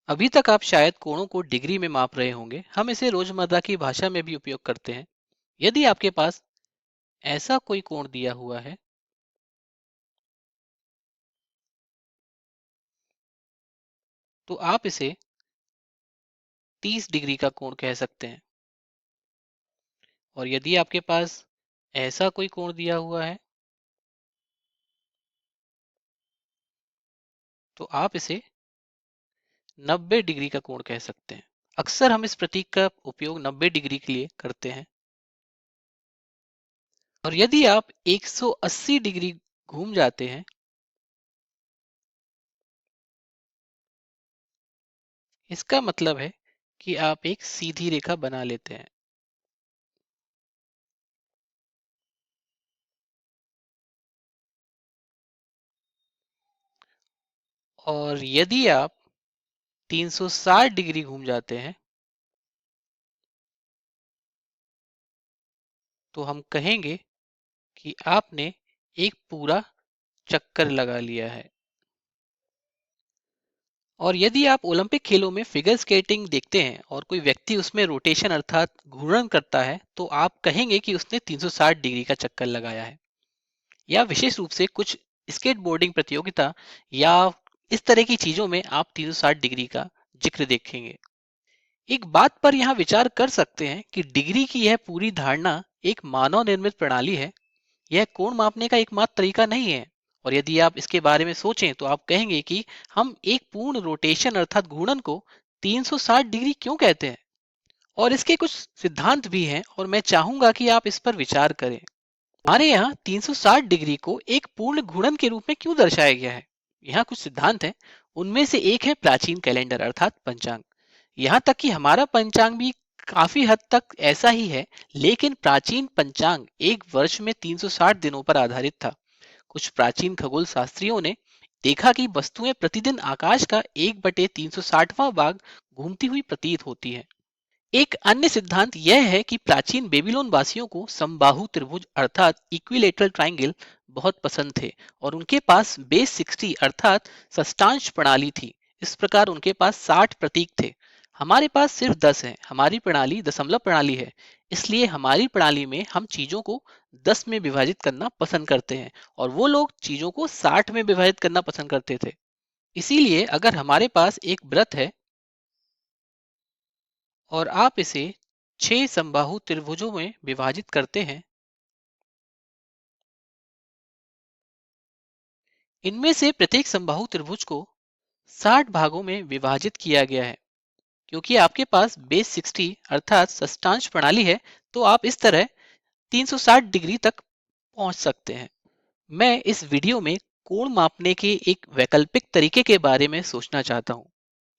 अभी तक आप शायद कोणों को डिग्री में माप रहे होंगे। हम इसे रोजमर्रा की भाषा में भी उपयोग करते हैं। यदि आपके पास ऐसा कोई कोण दिया हुआ है तो आप इसे 30 डिग्री का कोण कह सकते हैं। और यदि आपके पास ऐसा कोई कोण दिया हुआ है तो आप इसे 90 डिग्री का कोण कह सकते हैं। अक्सर हम इस प्रतीक का उपयोग 90 डिग्री के लिए करते हैं। और यदि आप 180 डिग्री घूम जाते हैं इसका मतलब है कि आप एक सीधी रेखा बना लेते हैं। और यदि आप 360 डिग्री घूम जाते हैं तो हम कहेंगे कि आपने एक पूरा चक्कर लगा लिया है। और यदि आप ओलंपिक खेलों में फिगर स्केटिंग देखते हैं और कोई व्यक्ति उसमें रोटेशन अर्थात घूर्णन करता है तो आप कहेंगे कि उसने 360 डिग्री का चक्कर लगाया है। या विशेष रूप से कुछ स्केटबोर्डिंग प्रतियोगिता या इस तरह की चीजों में आप 360 डिग्री का जिक्र देखेंगे। एक बात पर यहाँ विचार कर सकते हैं कि डिग्री की यह पूरी धारणा एक मानव निर्मित प्रणाली है। यह कोण मापने का एकमात्र तरीका नहीं है। और यदि आप इसके बारे में सोचें तो आप कहेंगे कि हम एक पूर्ण रोटेशन अर्थात घूर्णन को 360 डिग्री क्यों कहते हैं। और इसके कुछ सिद्धांत भी हैं और मैं चाहूंगा कि आप इस पर विचार करें। हमारे यहाँ 360 डिग्री को एक पूर्ण घूर्णन के रूप में क्यों दर्शाया गया है। यहाँ कुछ सिद्धांत हैं। उनमें से एक है प्राचीन कैलेंडर अर्थात पंचांग। यहाँ तक कि हमारा पंचांग भी काफी हद तक ऐसा ही है। लेकिन प्राचीन पंचांग एक वर्ष में 360 दिनों पर आधारित था। कुछ प्राचीन खगोल शास्त्रियों ने देखा कि वस्तुएं प्रतिदिन आकाश का 1/360वां भाग घूमती हुई प्रतीत होती हैं। एक अन्य सिद्धांत यह है कि प्राचीन बेबीलोन वासियों को समबाहु त्रिभुज अर्थात इक्विलेटरल ट्रायंगल बहुत पसंद थे और उनके पास बेस 60 अर्थात षष्टांश प्रणाली थी। इस प्रकार उनके पास 60 प्रतीक थे। हमारे पास सिर्फ 10 है। हमारी प्रणाली दशमलव प्रणाली है। इसलिए हमारी प्रणाली में हम चीजों को 10 में विभाजित करना पसंद करते हैं और वो लोग चीजों को 60 में विभाजित करना पसंद करते थे। इसीलिए अगर हमारे पास एक वृत्त है और आप इसे 6 समबाहु त्रिभुजों में विभाजित करते हैं। इनमें से प्रत्येक समबाहु त्रिभुज को 60 भागों में विभाजित किया गया है। क्योंकि आपके पास बेस 60 अर्थात षष्टांश प्रणाली है तो आप इस तरह 360 डिग्री तक पहुंच सकते हैं। मैं इस वीडियो में कोण मापने के एक वैकल्पिक तरीके के बारे में सोचना चाहता हूं।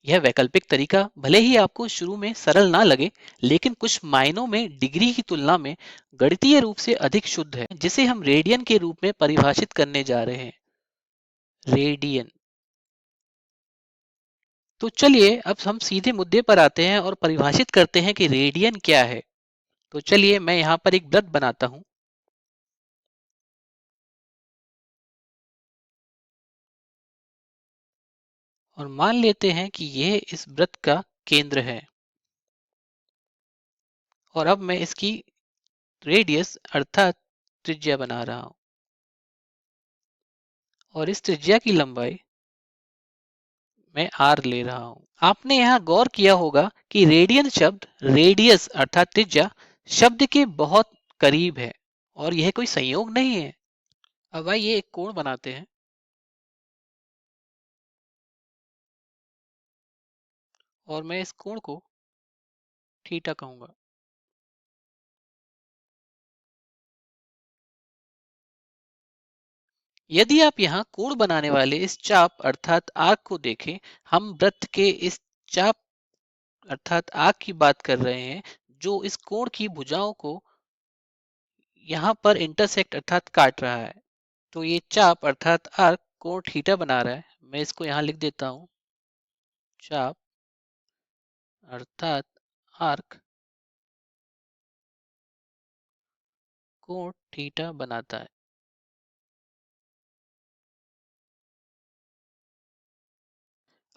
यह वैकल्पिक तरीका भले ही आपको शुरू में सरल ना लगे लेकिन कुछ मायनों में डिग्री की तुलना में गणितीय रूप से अधिक शुद्ध है जिसे हम रेडियन के रूप में परिभाषित करने जा रहे हैं। रेडियन। तो चलिए अब हम सीधे मुद्दे पर आते हैं और परिभाषित करते हैं कि रेडियन क्या है। तो चलिए मैं यहाँ पर एक वृत्त बनाता हूँ और मान लेते हैं कि यह इस वृत्त का केंद्र है। और अब मैं इसकी रेडियस अर्थात त्रिज्या बना रहा हूं और इस त्रिज्या की लंबाई मैं आर ले रहा हूं। आपने यहाँ गौर किया होगा कि रेडियन शब्द रेडियस अर्थात त्रिज्या शब्द के बहुत करीब है और यह कोई संयोग नहीं है। अब आइए एक कोण बनाते हैं और मैं इस कोण को थीटा कहूंगा। यदि आप यहाँ कोण बनाने वाले इस चाप अर्थात आर्क को देखें, हम वृत्त के इस चाप अर्थात आर्क की बात कर रहे हैं जो इस कोण की भुजाओं को यहाँ पर इंटरसेक्ट अर्थात काट रहा है। तो ये चाप अर्थात आर्क कोण थीटा बना रहा है। मैं इसको यहाँ लिख देता हूँ। चाप अर्थात आर्क कोण थीटा बनाता है।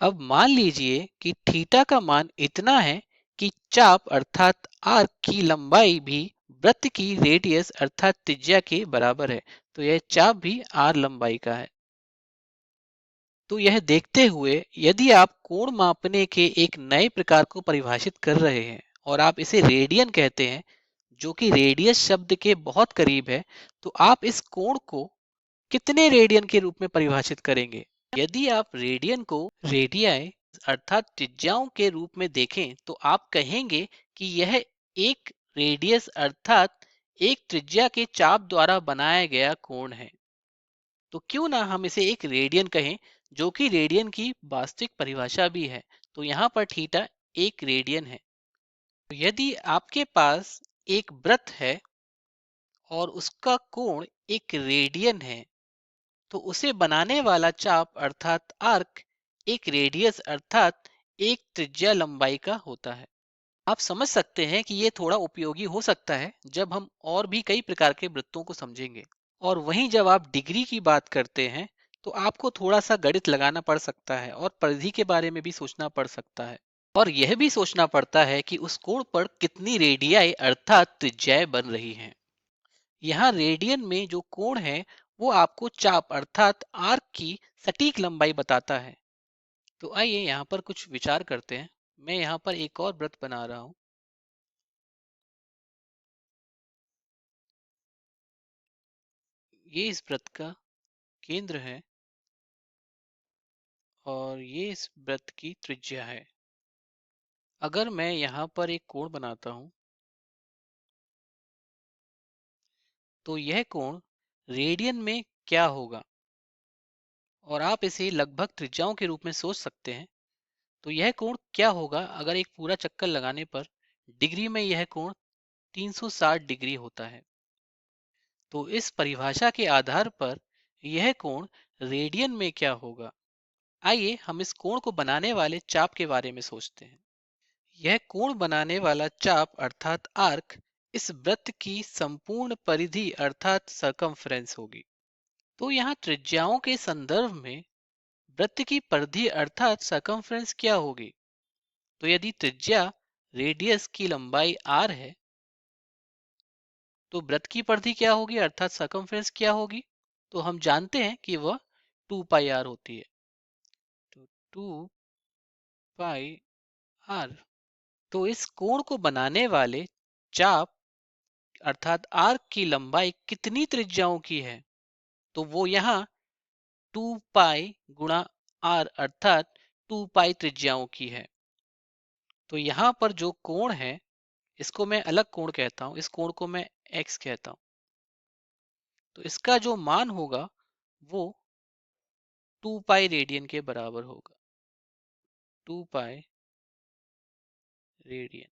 अब मान लीजिए कि थीटा का मान इतना है कि चाप अर्थात आर्क की लंबाई भी वृत्त की रेडियस अर्थात त्रिज्या के बराबर है। तो यह चाप भी आर लंबाई का है। तो यह देखते हुए यदि आप कोण मापने के एक नए प्रकार को परिभाषित कर रहे हैं और आप इसे रेडियन कहते हैं, जो कि रेडियस शब्द के बहुत करीब है, तो आप इस कोण को कितने रेडियन के रूप में परिभाषित करेंगे? यदि आप रेडियन को रेडियाई अर्थात त्रिज्याओं के रूप में देखें तो आप कहेंगे कि यह एक रेडियस अर्थात एक त्रिज्या के चाप द्वारा बनाया गया कोण है। तो क्यों ना हम इसे एक रेडियन कहें, जो कि रेडियन की वास्तविक परिभाषा भी है। तो यहाँ पर थीटा एक रेडियन है। तो यदि आपके पास एक वृत्त है और उसका कोण एक रेडियन है, तो उसे बनाने वाला चाप अर्थात आर्क एक रेडियस अर्थात एक त्रिज्या लंबाई का होता है। आप समझ सकते हैं कि ये थोड़ा उपयोगी हो सकता है जब हम और भी कई प्रकार के वृत्तों को समझेंगे। और वहीं जब आप डिग्री की बात करते हैं तो आपको थोड़ा सा गणित लगाना पड़ सकता है और परिधि के बारे में भी सोचना पड़ सकता है। और यह भी सोचना पड़ता है कि उस कोण पर कितनी रेडियाई अर्थात त्रिज्याएं बन रही हैं। यहाँ रेडियन में जो कोण है वो आपको चाप अर्थात आर्क की सटीक लंबाई बताता है। तो आइए यहाँ पर कुछ विचार करते हैं। मैं यहाँ पर एक और वृत्त बना रहा हूँ। ये इस वृत्त का केंद्र है और ये इस वृत्त की त्रिज्या है। अगर मैं यहाँ पर एक कोण बनाता हूँ तो यह कोण रेडियन में क्या होगा, और आप इसे लगभग त्रिज्याओं के रूप में सोच सकते हैं। तो यह कोण क्या होगा अगर एक पूरा चक्कर लगाने पर डिग्री में यह कोण 360 डिग्री होता है। तो इस परिभाषा के आधार पर यह कोण रेडियन में क्या होगा। आइए हम इस कोण को बनाने वाले चाप के बारे में सोचते हैं। यह कोण बनाने वाला चाप अर्थात आर्क इस वृत्त की संपूर्ण परिधि अर्थात सरकमफ्रेंस होगी। तो यहाँ त्रिज्याओं के संदर्भ में वृत्त की परिधि अर्थात सरकमफ्रेंस क्या होगी। तो यदि त्रिज्या रेडियस की लंबाई r है तो वृत्त की परिधि क्या होगी अर्थात सरकमफ्रेंस क्या होगी। तो हम जानते हैं कि वह 2 पाई r होती है। तो 2 पाई r। तो इस कोण को बनाने वाले चाप अर्थात आर्क की लंबाई कितनी त्रिज्याओं की है। तो वो यहाँ 2 पाई गुणा r अर्थात 2 पाई त्रिज्याओं की है। तो यहाँ पर जो कोण है इसको मैं अलग कोण कहता हूँ, इस कोण को मैं x कहता हूँ। तो इसका जो मान होगा वो 2 पाई रेडियन के बराबर होगा। 2 पाई रेडियन।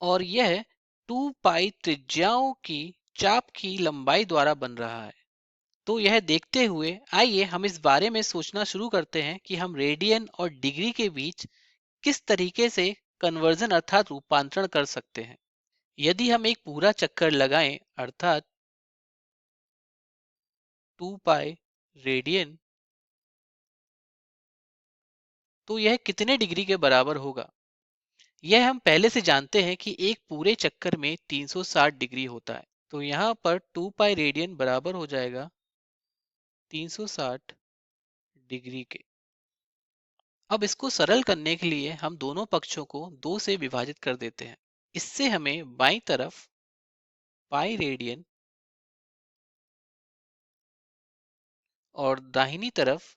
और यह 2 पाई त्रिज्याओं की चाप की लंबाई द्वारा बन रहा है। तो यह देखते हुए आइए हम इस बारे में सोचना शुरू करते हैं कि हम रेडियन और डिग्री के बीच किस तरीके से कन्वर्जन अर्थात रूपांतरण कर सकते हैं। यदि हम एक पूरा चक्कर लगाएं अर्थात 2 पाई रेडियन, तो यह कितने डिग्री के बराबर होगा। यह हम पहले से जानते हैं कि एक पूरे चक्कर में 360 डिग्री होता है। तो यहाँ पर 2 पाई रेडियन बराबर हो जाएगा 360 डिग्री के। अब इसको सरल करने के लिए हम दोनों पक्षों को 2 से विभाजित कर देते हैं। इससे हमें बाईं तरफ पाई रेडियन और दाहिनी तरफ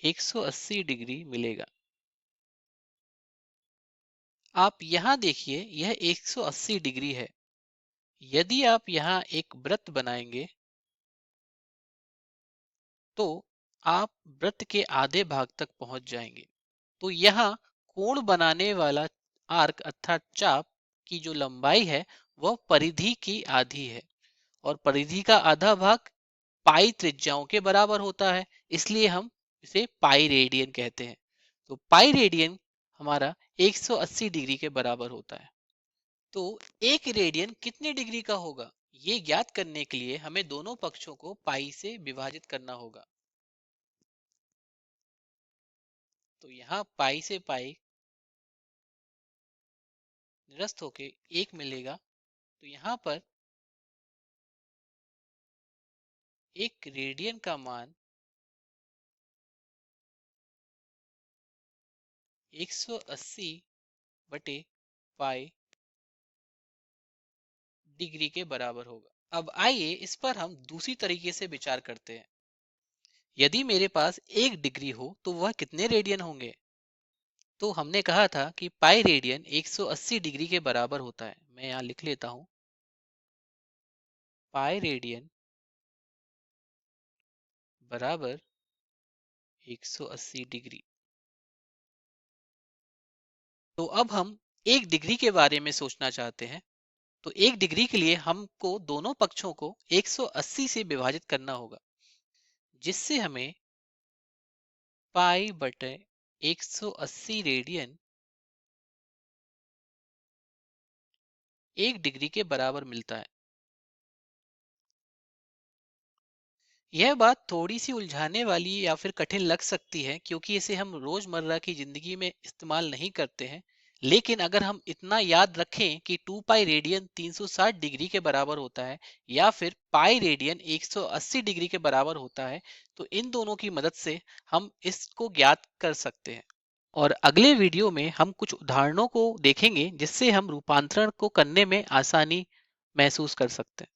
180 डिग्री मिलेगा। आप यहाँ देखिए यह 180 डिग्री है। यदि आप यहाँ एक वृत्त बनाएंगे तो आप वृत्त के आधे भाग तक पहुंच जाएंगे। तो यहाँ कोण बनाने वाला आर्क अर्थात चाप की जो लंबाई है वह परिधि की आधी है, और परिधि का आधा भाग पाई त्रिज्याओं के बराबर होता है, इसलिए हम इसे पाई रेडियन कहते हैं। तो पाई रेडियन हमारा 180 डिग्री के बराबर होता है। तो एक रेडियन कितने डिग्री का होगा, ये ज्ञात करने के लिए हमें दोनों पक्षों को पाई से विभाजित करना होगा। तो यहाँ पाई से पाई निरस्त होके 1 मिलेगा। तो यहाँ पर 1 रेडियन का मान 180 बटे पाई डिग्री के बराबर होगा। अब आइए इस पर हम दूसरी तरीके से विचार करते हैं। यदि मेरे पास 1 डिग्री हो तो वह कितने रेडियन होंगे? तो हमने कहा था कि पाई रेडियन 180 डिग्री के बराबर होता है। मैं यहाँ लिख लेता हूँ, पाई रेडियन बराबर 180 डिग्री। तो अब हम 1 डिग्री के बारे में सोचना चाहते हैं। तो 1 डिग्री के लिए हमको दोनों पक्षों को 180 से विभाजित करना होगा, जिससे हमें पाई बटे 180 रेडियन 1 डिग्री के बराबर मिलता है। यह बात थोड़ी सी उलझाने वाली या फिर कठिन लग सकती है, क्योंकि इसे हम रोजमर्रा की जिंदगी में इस्तेमाल नहीं करते हैं। लेकिन अगर हम इतना याद रखें कि 2 पाई रेडियन 360 डिग्री के बराबर होता है या फिर पाई रेडियन 180 डिग्री के बराबर होता है, तो इन दोनों की मदद से हम इसको ज्ञात कर सकते हैं। और अगले वीडियो में हम कुछ उदाहरणों को देखेंगे जिससे हम रूपांतरण को करने में आसानी महसूस कर सकते हैं।